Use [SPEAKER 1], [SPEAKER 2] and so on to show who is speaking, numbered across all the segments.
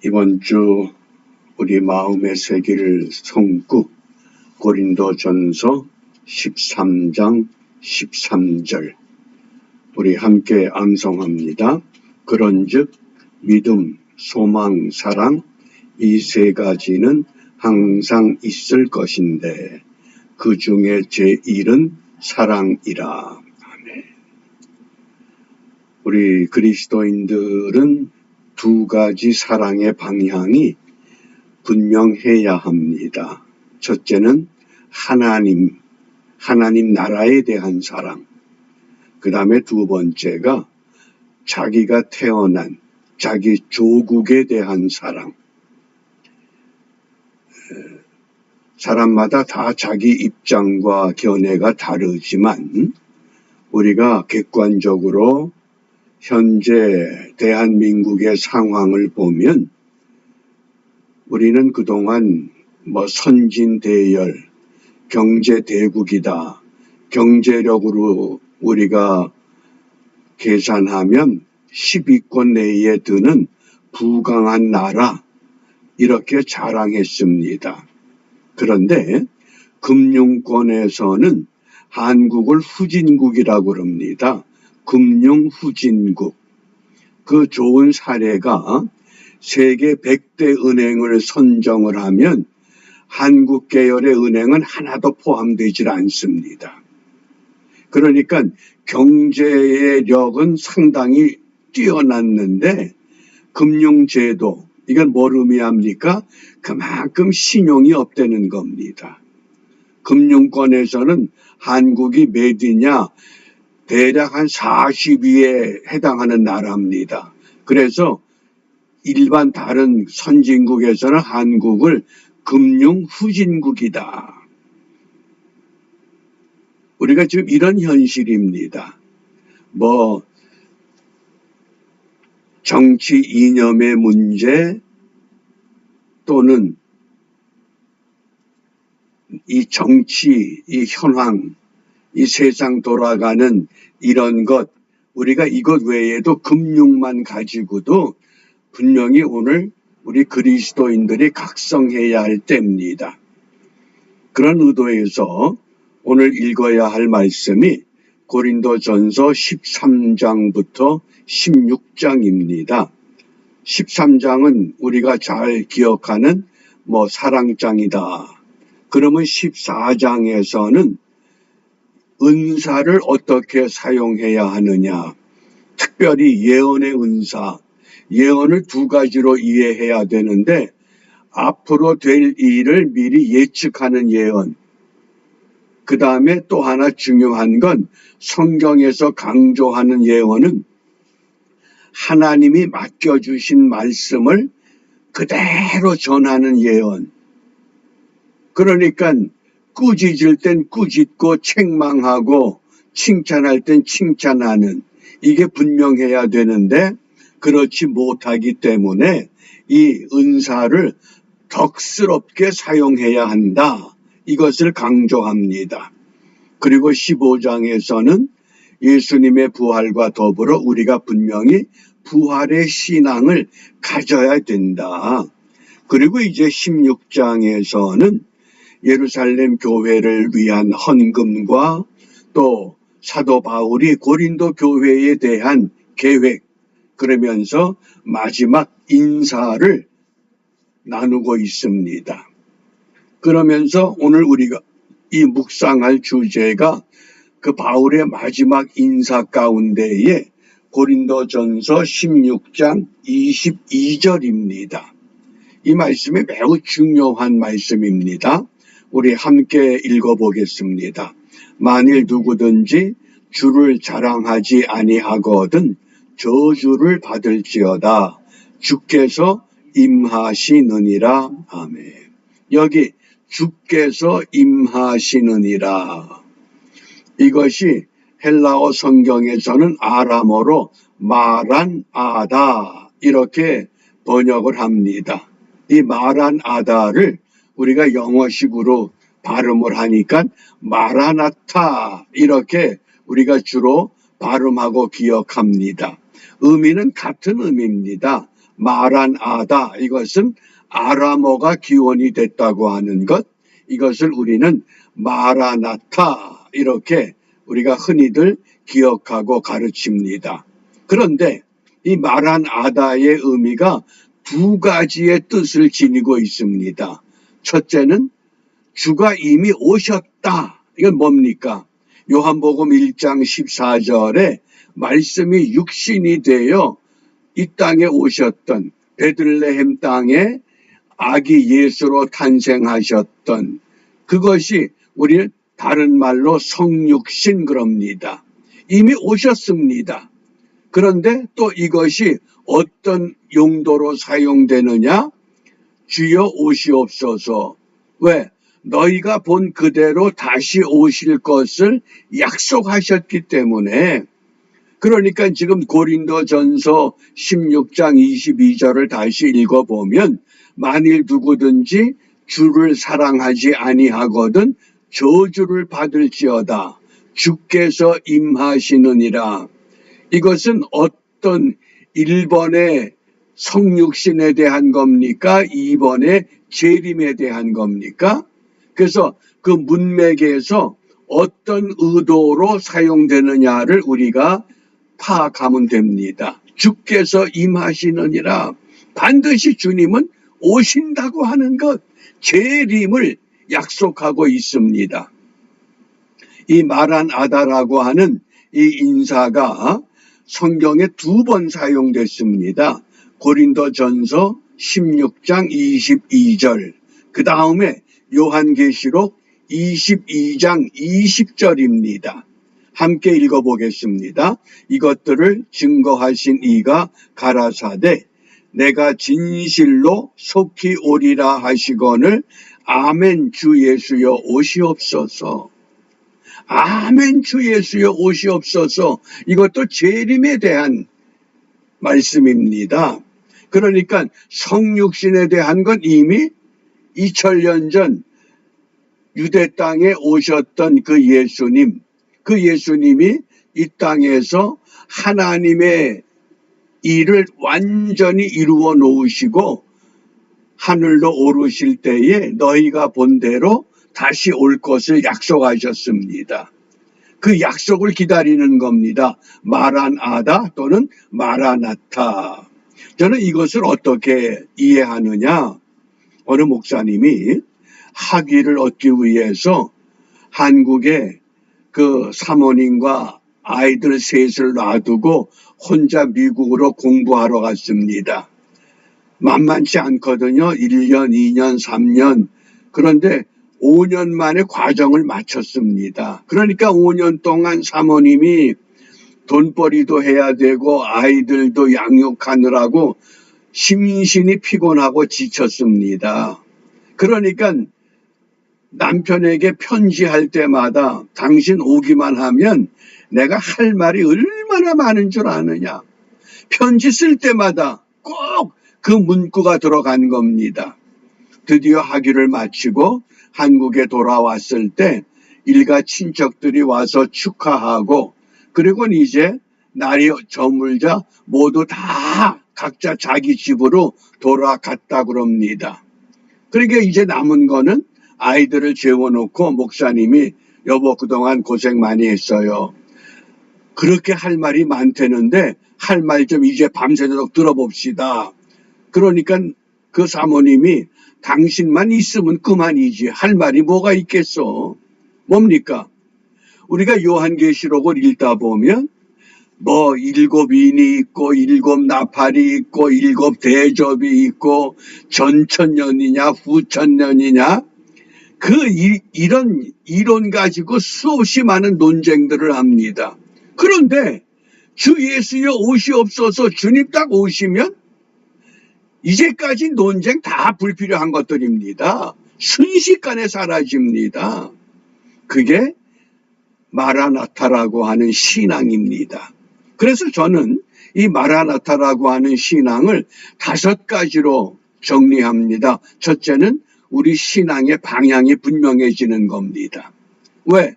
[SPEAKER 1] 이번 주 우리 마음에 새길 성구 고린도전서 13장 13절 우리 함께 암송합니다. 그런즉 믿음, 소망, 사랑 이 세 가지는 항상 있을 것인데 그 중에 제1은 사랑이라. 아멘. 우리 그리스도인들은 두 가지 사랑의 방향이 분명해야 합니다. 첫째는 하나님 나라에 대한 사랑. 그 다음에 두 번째가 자기가 태어난 자기 조국에 대한 사랑. 사람마다 다 자기 입장과 견해가 다르지만 우리가 객관적으로 현재 대한민국의 상황을 보면 우리는 그동안 선진대열, 경제대국이다. 경제력으로 우리가 계산하면 10위권 내에 드는 부강한 나라 이렇게 자랑했습니다. 그런데 금융권에서는 한국을 후진국이라고 합니다. 금융후진국. 그 좋은 사례가 세계 100대 은행을 선정을 하면 한국 계열의 은행은 하나도 포함되질 않습니다. 그러니까 경제의 력은 상당히 뛰어났는데 금융제도, 이건 뭘 의미합니까? 그만큼 신용이 없다는 겁니다. 금융권에서는 한국이 몇이냐? 대략 한 40위에 해당하는 나라입니다. 그래서 일반 다른 선진국에서는 한국을 금융 후진국이다. 우리가 지금 이런 현실입니다. 정치 이념의 문제 또는 이 정치, 이 현황, 이 세상 돌아가는 이런 것, 우리가 이것 외에도 금융만 가지고도 분명히 오늘 우리 그리스도인들이 각성해야 할 때입니다. 그런 의도에서 오늘 읽어야 할 말씀이 고린도전서 13장부터 16장입니다. 13장은 우리가 잘 기억하는 사랑장이다. 그러면 14장에서는 은사를 어떻게 사용해야 하느냐. 특별히 예언의 은사. 예언을 두 가지로 이해해야 되는데 앞으로 될 일을 미리 예측하는 예언. 그 다음에 또 하나 중요한 건 성경에서 강조하는 예언은 하나님이 맡겨주신 말씀을 그대로 전하는 예언. 그러니까 꾸짖을 땐 꾸짖고 책망하고 칭찬할 땐 칭찬하는, 이게 분명해야 되는데 그렇지 못하기 때문에 이 은사를 덕스럽게 사용해야 한다. 이것을 강조합니다. 그리고 15장에서는 예수님의 부활과 더불어 우리가 분명히 부활의 신앙을 가져야 된다. 그리고 이제 16장에서는 예루살렘 교회를 위한 헌금과 또 사도 바울이 고린도 교회에 대한 계획, 그러면서 마지막 인사를 나누고 있습니다. 그러면서 오늘 우리가 이 묵상할 주제가 그 바울의 마지막 인사 가운데에 고린도전서 16장 22절입니다. 이 말씀이 매우 중요한 말씀입니다. 우리 함께 읽어보겠습니다. 만일 누구든지 주를 자랑하지 아니하거든 저주를 받을지어다. 주께서 임하시느니라. 아멘. 여기 주께서 임하시느니라. 이것이 헬라어 성경에서는 아람어로 마란아다 이렇게 번역을 합니다. 이 마란아다를 우리가 영어식으로 발음을 하니까 마라나타 이렇게 우리가 주로 발음하고 기억합니다. 의미는 같은 의미입니다. 마란아다, 이것은 아람어가 기원이 됐다고 하는 것, 이것을 우리는 마라나타 이렇게 우리가 흔히들 기억하고 가르칩니다. 그런데 이 마란아다의 의미가 두 가지의 뜻을 지니고 있습니다. 첫째는 주가 이미 오셨다. 이건 뭡니까? 요한복음 1장 14절에 말씀이 육신이 되어 이 땅에 오셨던, 베들레헴 땅에 아기 예수로 탄생하셨던, 그것이 우리는 다른 말로 성육신 그럽니다. 이미 오셨습니다. 그런데 또 이것이 어떤 용도로 사용되느냐? 주여 오시옵소서. 왜? 너희가 본 그대로 다시 오실 것을 약속하셨기 때문에. 그러니까 지금 고린도전서 16장 22절을 다시 읽어보면 만일 누구든지 주를 사랑하지 아니하거든 저주를 받을지어다. 주께서 임하시느니라. 이것은 어떤 1번의 성육신에 대한 겁니까? 2번의 재림에 대한 겁니까? 그래서 그 문맥에서 어떤 의도로 사용되느냐를 우리가 파악하면 됩니다. 주께서 임하시느니라. 반드시 주님은 오신다고 하는 것, 재림을 약속하고 있습니다. 이 마란아다라고 하는 이 인사가 성경에 2번 사용됐습니다. 고린도전서 16장 22절, 그 다음에 요한계시록 22장 20절입니다. 함께 읽어보겠습니다. 이것들을 증거하신 이가 가라사대 내가 진실로 속히 오리라 하시거늘 아멘 주 예수여 오시옵소서. 아멘 주 예수여 오시옵소서. 이것도 재림에 대한 말씀입니다. 그러니까 성육신에 대한 건 이미 2000년 전 유대 땅에 오셨던 그 예수님, 그 예수님이 이 땅에서 하나님의 일을 완전히 이루어 놓으시고 하늘로 오르실 때에 너희가 본 대로 다시 올 것을 약속하셨습니다. 그 약속을 기다리는 겁니다. 마란아다 또는 마라나타. 저는 이것을 어떻게 이해하느냐? 어느 목사님이 학위를 얻기 위해서 한국에 그 사모님과 아이들 셋을 놔두고 혼자 미국으로 공부하러 갔습니다. 만만치 않거든요. 1년, 2년, 3년. 그런데 5년 만에 과정을 마쳤습니다. 그러니까 5년 동안 사모님이 돈벌이도 해야 되고 아이들도 양육하느라고 심신이 피곤하고 지쳤습니다. 그러니까 남편에게 편지할 때마다 당신 오기만 하면 내가 할 말이 얼마나 많은 줄 아느냐. 편지 쓸 때마다 꼭 그 문구가 들어간 겁니다. 드디어 학위를 마치고 한국에 돌아왔을 때 일가 친척들이 와서 축하하고 그리고 이제 날이 저물자 모두 다 각자 자기 집으로 돌아갔다 그럽니다. 그러니까 이제 남은 거는 아이들을 재워놓고 목사님이 여보 그동안 고생 많이 했어요. 그렇게 할 말이 많다는데 할 말 좀 이제 밤새도록 들어봅시다. 그러니까 그 사모님이 당신만 있으면 그만이지 할 말이 뭐가 있겠어. 뭡니까? 우리가 요한계시록을 읽다 보면 뭐 7인이 있고 7 나팔이 있고 7 대접이 있고 전천년이냐 후천년이냐 이런 이론 가지고 수없이 많은 논쟁들을 합니다. 그런데 주 예수여 오시옵소서 주님 딱 오시면 이제까지 논쟁 다 불필요한 것들입니다. 순식간에 사라집니다. 그게 마라나타라고 하는 신앙입니다. 그래서 저는 이 마라나타라고 하는 신앙을 5가지로 정리합니다. 첫째는 우리 신앙의 방향이 분명해지는 겁니다. 왜?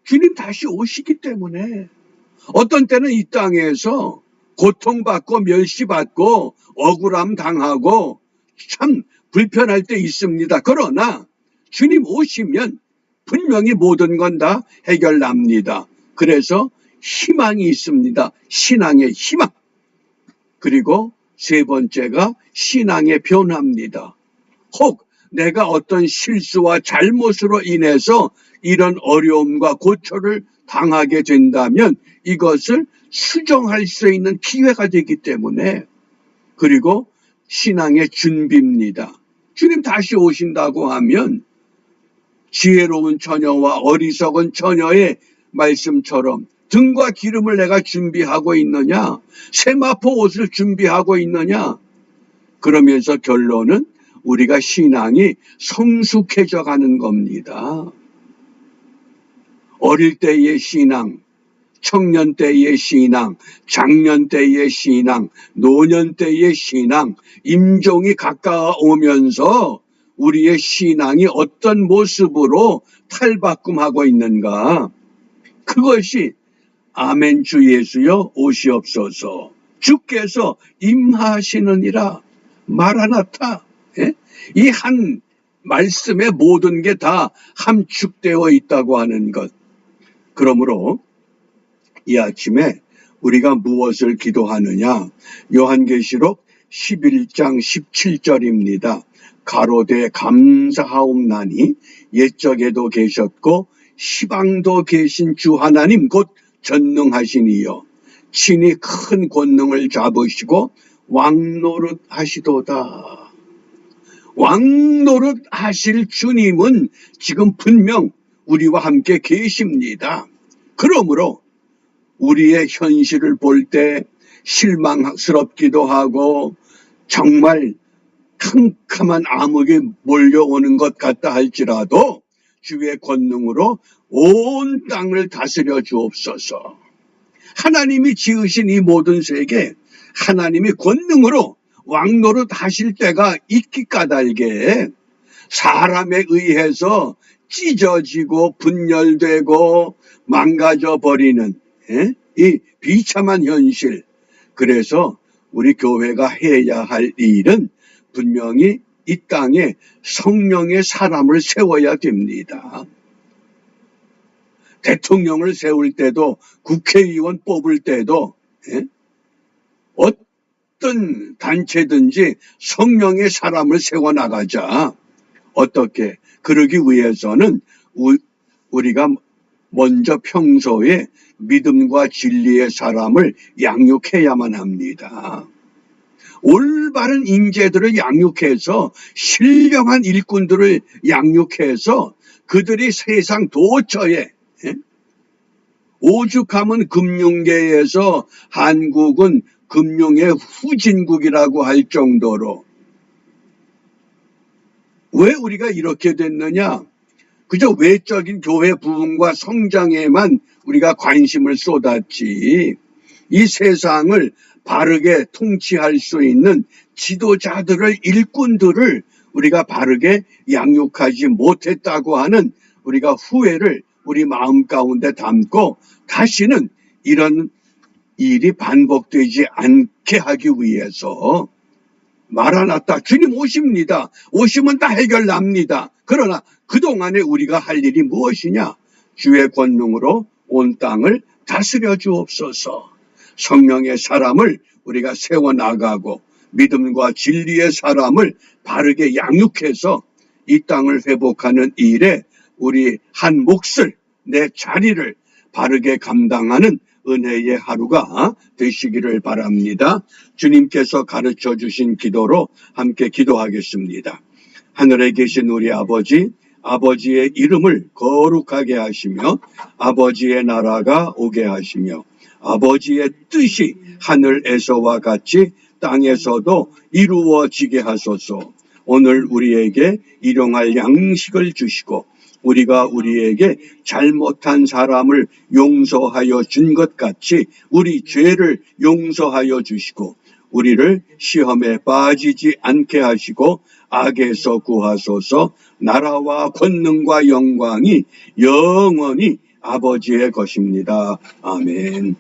[SPEAKER 1] 주님 다시 오시기 때문에. 어떤 때는 이 땅에서 고통받고 멸시받고 억울함 당하고 참 불편할 때 있습니다. 그러나 주님 오시면 분명히 모든 건 다 해결납니다. 그래서 희망이 있습니다. 신앙의 희망. 그리고 세 번째가 신앙의 변화입니다. 혹 내가 어떤 실수와 잘못으로 인해서 이런 어려움과 고초를 당하게 된다면 이것을 수정할 수 있는 기회가 되기 때문에, 그리고 신앙의 준비입니다. 주님 다시 오신다고 하면 지혜로운 처녀와 어리석은 처녀의 말씀처럼 등과 기름을 내가 준비하고 있느냐, 세마포 옷을 준비하고 있느냐, 그러면서 결론은 우리가 신앙이 성숙해져 가는 겁니다. 어릴 때의 신앙, 청년 때의 신앙, 장년 때의 신앙, 노년 때의 신앙, 임종이 가까워오면서 우리의 신앙이 어떤 모습으로 탈바꿈하고 있는가, 그것이 아멘 주 예수여 오시옵소서, 주께서 임하시느니라, 마라나타. 이 한 말씀에 모든 게 다 함축되어 있다고 하는 것. 그러므로 이 아침에 우리가 무엇을 기도하느냐, 요한계시록 11장 17절입니다. 가로되 감사하옵나니 옛적에도 계셨고 시방도 계신 주 하나님 곧 전능하시니요 친히 큰 권능을 잡으시고 왕노릇 하시도다. 왕노릇 하실 주님은 지금 분명 우리와 함께 계십니다. 그러므로 우리의 현실을 볼 때 실망스럽기도 하고 정말 캄캄한 암흑이 몰려오는 것 같다 할지라도 주의 권능으로 온 땅을 다스려 주옵소서. 하나님이 지으신 이 모든 세계, 하나님이 권능으로 왕노릇 하실 때가 있기 까닭에 사람에 의해서 찢어지고 분열되고 망가져 버리는 이 비참한 현실. 그래서 우리 교회가 해야 할 일은 분명히 이 땅에 성령의 사람을 세워야 됩니다. 대통령을 세울 때도 국회의원 뽑을 때도 어떤 단체든지 성령의 사람을 세워나가자. 어떻게? 그러기 위해서는 우리가 먼저 평소에 믿음과 진리의 사람을 양육해야만 합니다. 올바른 인재들을 양육해서 신령한 일꾼들을 양육해서 그들이 세상 도처에, 오죽하면 금융계에서 한국은 금융의 후진국이라고 할 정도로. 왜 우리가 이렇게 됐느냐? 그저 외적인 교회 부흥과 성장에만 우리가 관심을 쏟았지, 이 세상을 바르게 통치할 수 있는 지도자들을, 일꾼들을 우리가 바르게 양육하지 못했다고 하는 우리가 후회를 우리 마음 가운데 담고 다시는 이런 일이 반복되지 않게 하기 위해서 마라나타, 주님 오십니다. 오시면 다 해결납니다. 그러나 그동안에 우리가 할 일이 무엇이냐? 주의 권능으로 온 땅을 다스려 주옵소서. 성령의 사람을 우리가 세워나가고 믿음과 진리의 사람을 바르게 양육해서 이 땅을 회복하는 일에 우리 한 몫을, 내 자리를 바르게 감당하는 은혜의 하루가 되시기를 바랍니다. 주님께서 가르쳐 주신 기도로 함께 기도하겠습니다. 하늘에 계신 우리 아버지, 아버지의 이름을 거룩하게 하시며 아버지의 나라가 오게 하시며 아버지의 뜻이 하늘에서와 같이 땅에서도 이루어지게 하소서. 오늘 우리에게 일용할 양식을 주시고 우리가 우리에게 잘못한 사람을 용서하여 준 것 같이 우리 죄를 용서하여 주시고 우리를 시험에 빠지지 않게 하시고 악에서 구하소서. 나라와 권능과 영광이 영원히 아버지의 것입니다. 아멘.